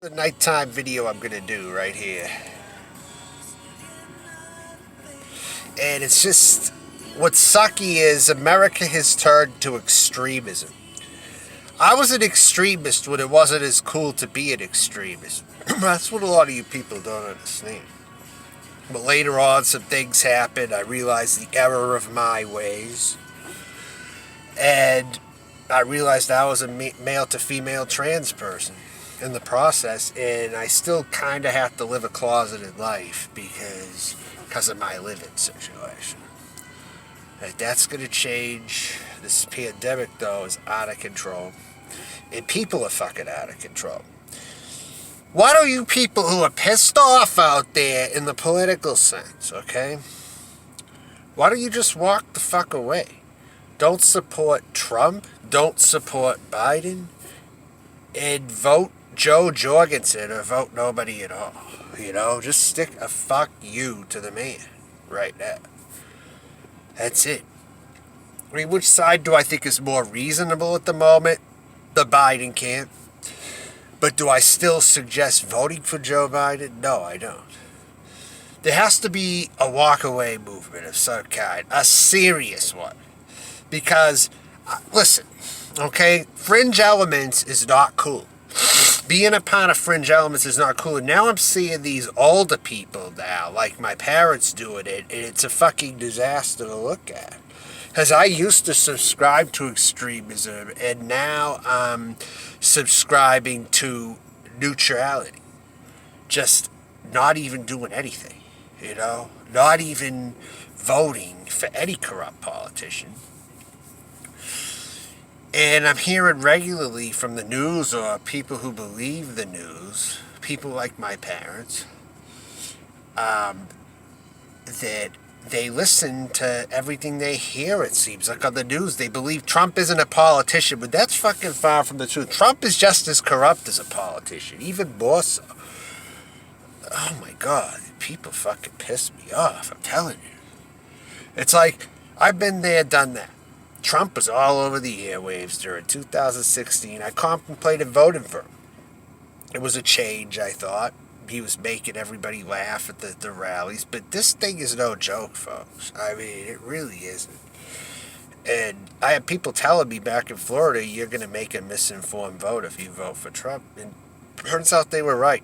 The nighttime video I'm gonna do right here. And it's just, what's sucky is America has turned to extremism. I was an extremist when it wasn't as cool to be an extremist. That's what a lot of you people don't understand. But later on, some things happened. I realized the error of my ways. And I realized I was a male to female trans person in the process, and I still kind of have to live a closeted life because of my living situation. Like, that's going to change. This pandemic, though, is out of control, and people are fucking out of control. Why don't you people who are pissed off out there in the political sense, okay? Why don't you just walk the fuck away? Don't support Trump. Don't support Biden. And vote Joe Jorgensen or vote nobody at all. You know, just stick a fuck you to the man right now. That's it. I mean, which side do I think is more reasonable at the moment? The Biden camp. But do I still suggest voting for Joe Biden? No, I don't. There has to be a walk-away movement of some kind. A serious one. Because, listen, okay, fringe elements is not cool. Being a part of fringe elements is not cool. And now I'm seeing these older people now, like my parents doing it, and it's a fucking disaster to look at. Because I used to subscribe to extremism, and now I'm subscribing to neutrality. Just not even doing anything, you know? Not even voting for any corrupt politician. And I'm hearing regularly from the news or people who believe the news, people like my parents, that they listen to everything they hear, it seems like, on the news. They believe Trump isn't a politician, but that's fucking far from the truth. Trump is just as corrupt as a politician, even more so. Oh my God, people fucking piss me off, I'm telling you. It's like, I've been there, done that. Trump was all over the airwaves during 2016. I contemplated voting for him. It was a change, I thought. He was making everybody laugh at the rallies. But this thing is no joke, folks. I mean, it really isn't. And I had people telling me back in Florida, you're going to make a misinformed vote if you vote for Trump. And it turns out they were right.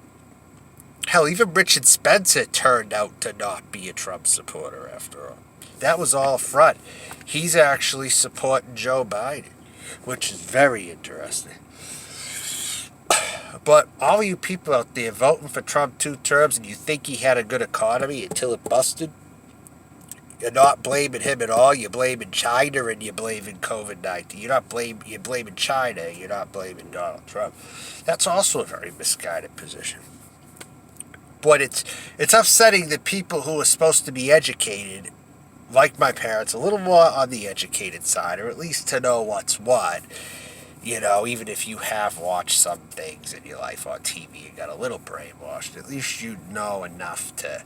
Hell, even Richard Spencer turned out to not be a Trump supporter after all. That was all a front. He's actually supporting Joe Biden, which is very interesting. But all you people out there voting for Trump 2 terms and you think he had a good economy until it busted, you're not blaming him at all. You're blaming China and you're blaming COVID-19. You're blaming China. You're not blaming Donald Trump. That's also a very misguided position. But it's upsetting that people who are supposed to be educated, like my parents, a little more on the educated side, or at least to know what's what. You know, even if you have watched some things in your life on TV and got a little brainwashed, at least you know enough to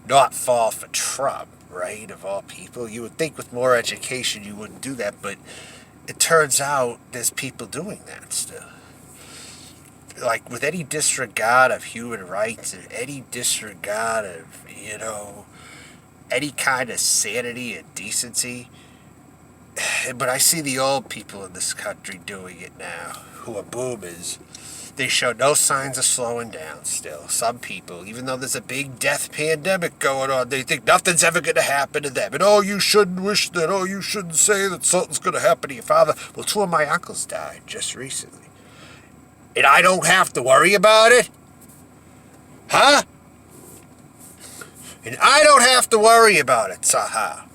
not fall for Trump, right, of all people. You would think with more education you wouldn't do that, but it turns out there's people doing that still. Like, with any disregard of human rights and any disregard of, you know, any kind of sanity and decency. But I see the old people in this country doing it now, who are boomers. They show no signs of slowing down still. Some people, even though there's a big death pandemic going on, they think nothing's ever going to happen to them. And, oh, you shouldn't wish that. Oh, you shouldn't say that something's going to happen to your father. Well, 2 of my uncles died just recently. And I don't have to worry about it? Huh? And I don't have to worry about it somehow.